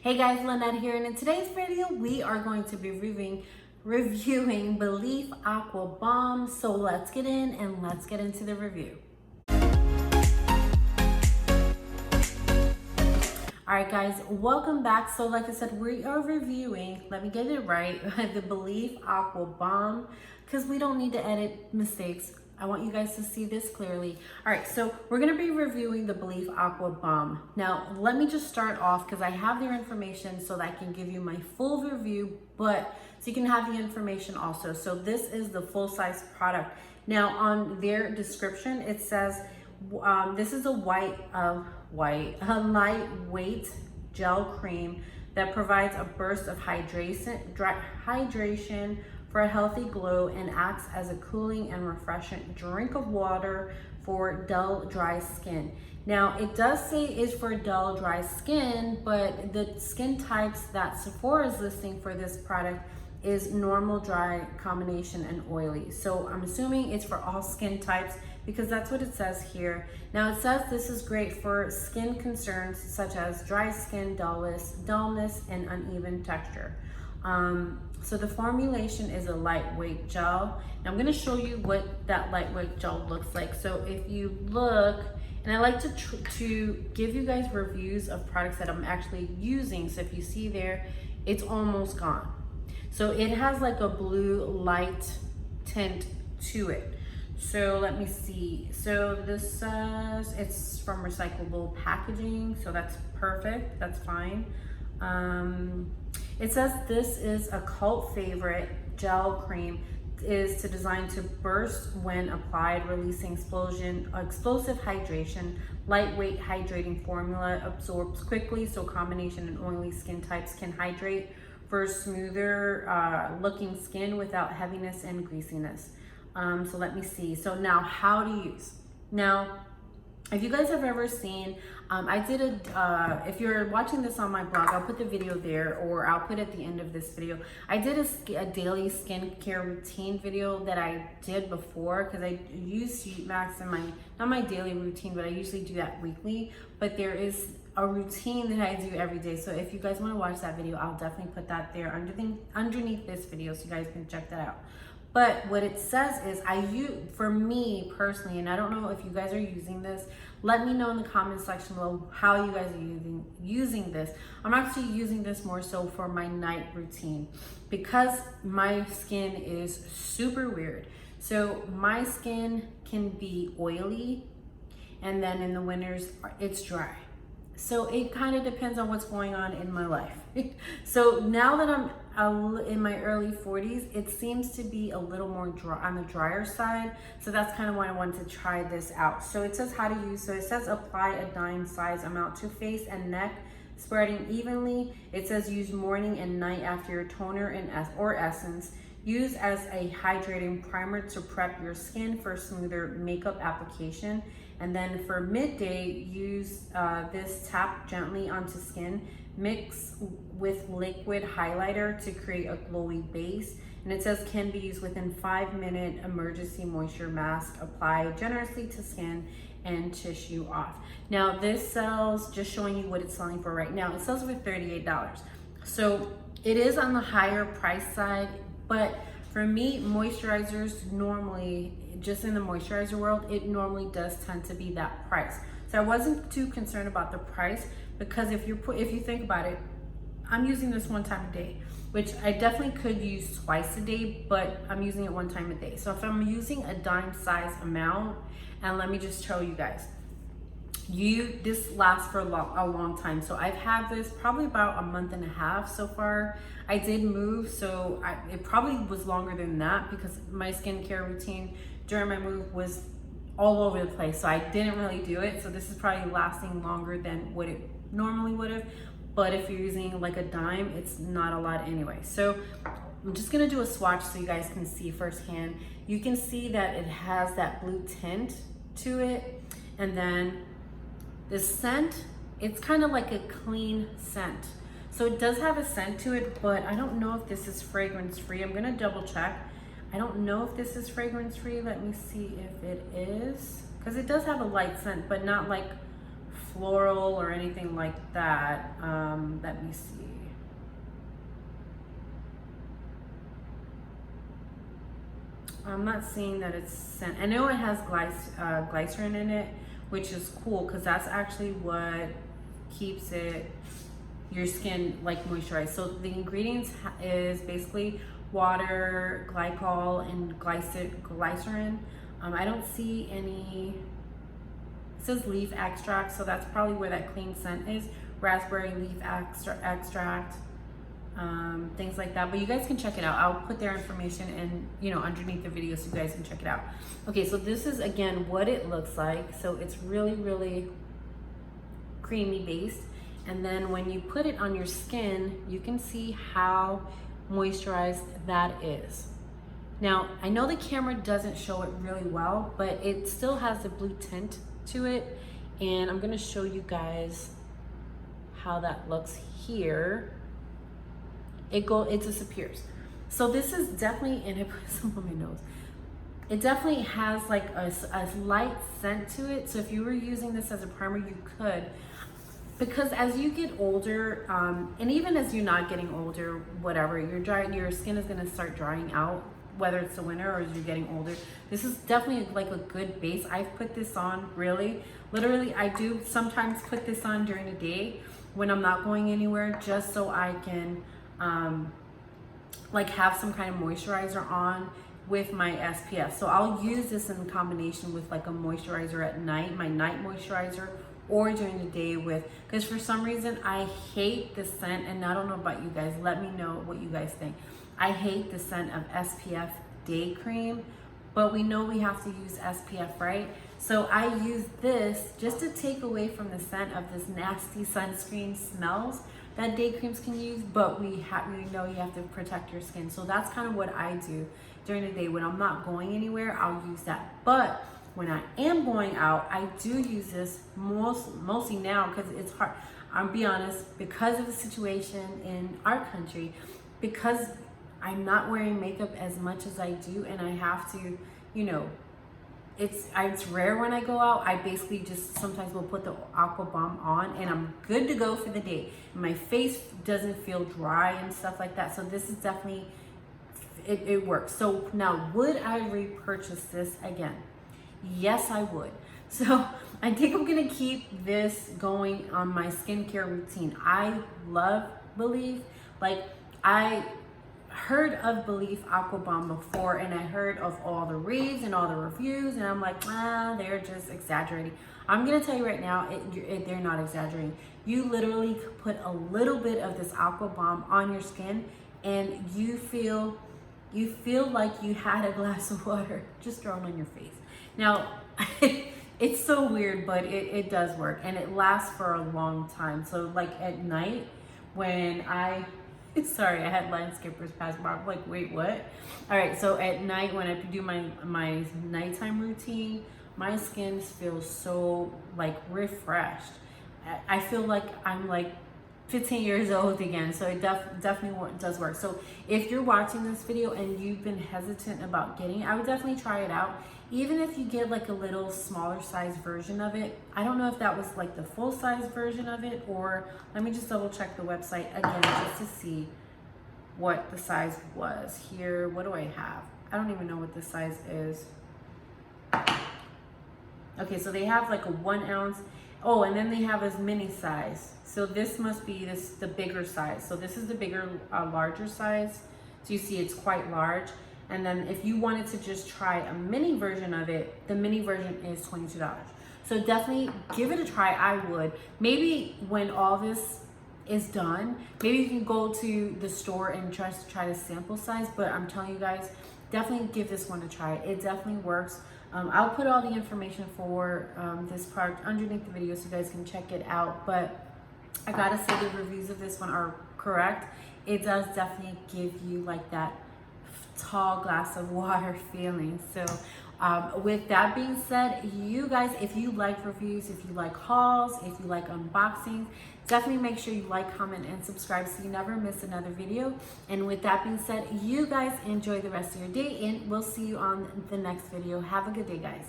Hey guys, Lynette here, and in today's video, we are going to be reviewing Belif Aqua Bomb. So let's get in and let's get into the review. Alright guys, welcome back. So like I said, we are reviewing, let me get it right, the Belif Aqua Bomb, because we don't need to edit mistakes. I want you guys to see this clearly. All right, so we're gonna be reviewing the Belif Aqua Bomb. Now, let me just start off because I have their information so that I can give you my full review, but so you can have the information also. So this is the full-size product. Now, on their description, it says this is a lightweight gel cream that provides a burst of hydration for a healthy glow and acts as a cooling and refreshing drink of water for dull, dry skin. Now, it does say it's for dull, dry skin, but the skin types that Sephora is listing for this product is normal, dry, combination, and oily. So I'm assuming it's for all skin types because that's what it says here. Now it says this is great for skin concerns such as dry skin, dullness, and uneven texture. So the formulation is a lightweight gel. And I'm gonna show you what that lightweight gel looks like. So if you look, and I like to give you guys reviews of products that I'm actually using. So if you see there, it's almost gone. So it has like a blue light tint to it. So let me see. So this says it's from recyclable packaging. So that's perfect, that's fine. It says this is a cult favorite gel cream, is designed to burst when applied, releasing explosive hydration, lightweight hydrating formula, absorbs quickly, so combination and oily skin types can hydrate for smoother looking skin without heaviness and greasiness. So let me see. So now how to use. Now, if you guys have ever seen, if you're watching this on my blog, I'll put the video there or I'll put at the end of this video. I did a daily skincare routine video that I did before because I use sheet masks in not my daily routine, but I usually do that weekly. But there is a routine that I do every day. So if you guys want to watch that video, I'll definitely put that there underneath this video so you guys can check that out. But what it says is, for me personally, and I don't know if you guys are using this, let me know in the comment section below how you guys are using this. I'm actually using this more so for my night routine because my skin is super weird. So my skin can be oily and then in the winters it's dry. So it kind of depends on what's going on in my life. So now that I'm in my early 40s, it seems to be a little more dry, on the drier side. So that's kind of why I wanted to try this out. So it says how to use. So it says apply a dime size amount to face and neck, spreading evenly. It says use morning and night after your toner or essence. Use as a hydrating primer to prep your skin for smoother makeup application. And then for midday, use this, tap gently onto skin, mix with liquid highlighter to create a glowy base. And it says can be used within 5-minute emergency moisture mask. Apply generously to skin and tissue off. Now this sells, just showing you what it's selling for right now, it sells for $38. So it is on the higher price side, but for me, moisturizers normally, just in the moisturizer world, it normally does tend to be that price. So I wasn't too concerned about the price because if you think about it, I'm using this one time a day, which I definitely could use twice a day, but I'm using it one time a day. So if I'm using a dime size amount, and let me just show you guys, this lasts for a long time. So I've had this probably about a month and a half so far. I did move, so it probably was longer than that because my skincare routine during my move was all over the place. So I didn't really do it. So this is probably lasting longer than what it normally would have. But if you're using like a dime, it's not a lot anyway. So I'm just gonna do a swatch so you guys can see firsthand. You can see that it has that blue tint to it. And then the scent, it's kind of like a clean scent. So it does have a scent to it, but I don't know if this is fragrance free. I'm gonna double check. I don't know if this is fragrance free. Let me see if it is. Because it does have a light scent, but not like floral or anything like that. Let me see. I'm not seeing that it's scent. I know it has glycerin in it, which is cool because that's actually what keeps your skin like moisturized. So the ingredients is basically water, glycol, and glycerin. I don't see any. It says leaf extract, so that's probably where that clean scent is. Raspberry leaf extract. Things like that, but you guys can check it out. I'll put their information in, you know, underneath the video so you guys can check it out. Okay, so this is again what it looks like. So it's really creamy based, and then when you put it on your skin, you can see how moisturized that is. Now I know the camera doesn't show it really well, but it still has a blue tint to it, and I'm gonna show you guys how that looks here. It disappears. So this is definitely, and I put some on my nose. It definitely has like a light scent to it. So if you were using this as a primer, you could. Because as you get older, and even as you're not getting older, whatever, your skin is gonna start drying out, whether it's the winter or as you're getting older. This is definitely like a good base. I've put this on literally, I do sometimes put this on during the day when I'm not going anywhere, just so I can like have some kind of moisturizer on with my SPF. So I'll use this in combination with like a moisturizer at night, my night moisturizer, or during the day with, because for some reason I hate the scent, and I don't know about you guys, let me know what you guys think. I hate the scent of SPF day cream, but we know we have to use SPF, right? So I use this just to take away from the scent of this nasty sunscreen smells that day creams can use, but we know you have to protect your skin. So that's kind of what I do during the day. When I'm not going anywhere, I'll use that. But when I am going out, I do use this mostly now because it's hard. I'll be honest, because of the situation in our country, because I'm not wearing makeup as much as I do, and I have to, you know, it's rare when I go out. I basically just sometimes will put the Aqua Bomb on and I'm good to go for the day. My face doesn't feel dry and stuff like that. So this is definitely, it works. So now, would I repurchase this again? Yes, I would. So I think I'm gonna keep this going on my skincare routine. I love Belif. Like, I heard of Belif Aqua Bomb before, and I heard of all the raves and all the reviews, and I'm like, they're just exaggerating. I'm gonna tell you right now, they're not exaggerating. You literally put a little bit of this Aqua Bomb on your skin, and you feel like you had a glass of water just thrown on your face. Now, it's so weird, but it does work, and it lasts for a long time. So like at night when sorry, I had line skippers pass by. I'm like, wait, what? All right, so at night when I do my nighttime routine, my skin feels so like refreshed. I feel like I'm like 15 years old again. So it definitely does work. So if you're watching this video and you've been hesitant about getting it, I would definitely try it out. Even if you get like a little smaller size version of it. I don't know if that was like the full size version of it, or let me just double check the website again just to see what the size was. Here, what do I have? I don't even know what the size is. Okay, so they have like a 1 ounce. Oh, and then they have a mini size. So this must be the bigger size. So this is the bigger, larger size. So you see it's quite large. And then if you wanted to just try a mini version of it, the mini version is $22. So definitely give it a try. I would. Maybe when all this is done, maybe you can go to the store and try to sample size. But I'm telling you guys, definitely give this one a try. It definitely works. I'll put all the information for this product underneath the video so you guys can check it out. But I gotta say the reviews of this one are correct. It does definitely give you like that tall glass of water feeling. So with that being said, you guys, if you like reviews, if you like hauls, if you like unboxings, definitely make sure you like, comment, and subscribe so you never miss another video. And with that being said, you guys enjoy the rest of your day, and we'll see you on the next video. Have a good day, guys.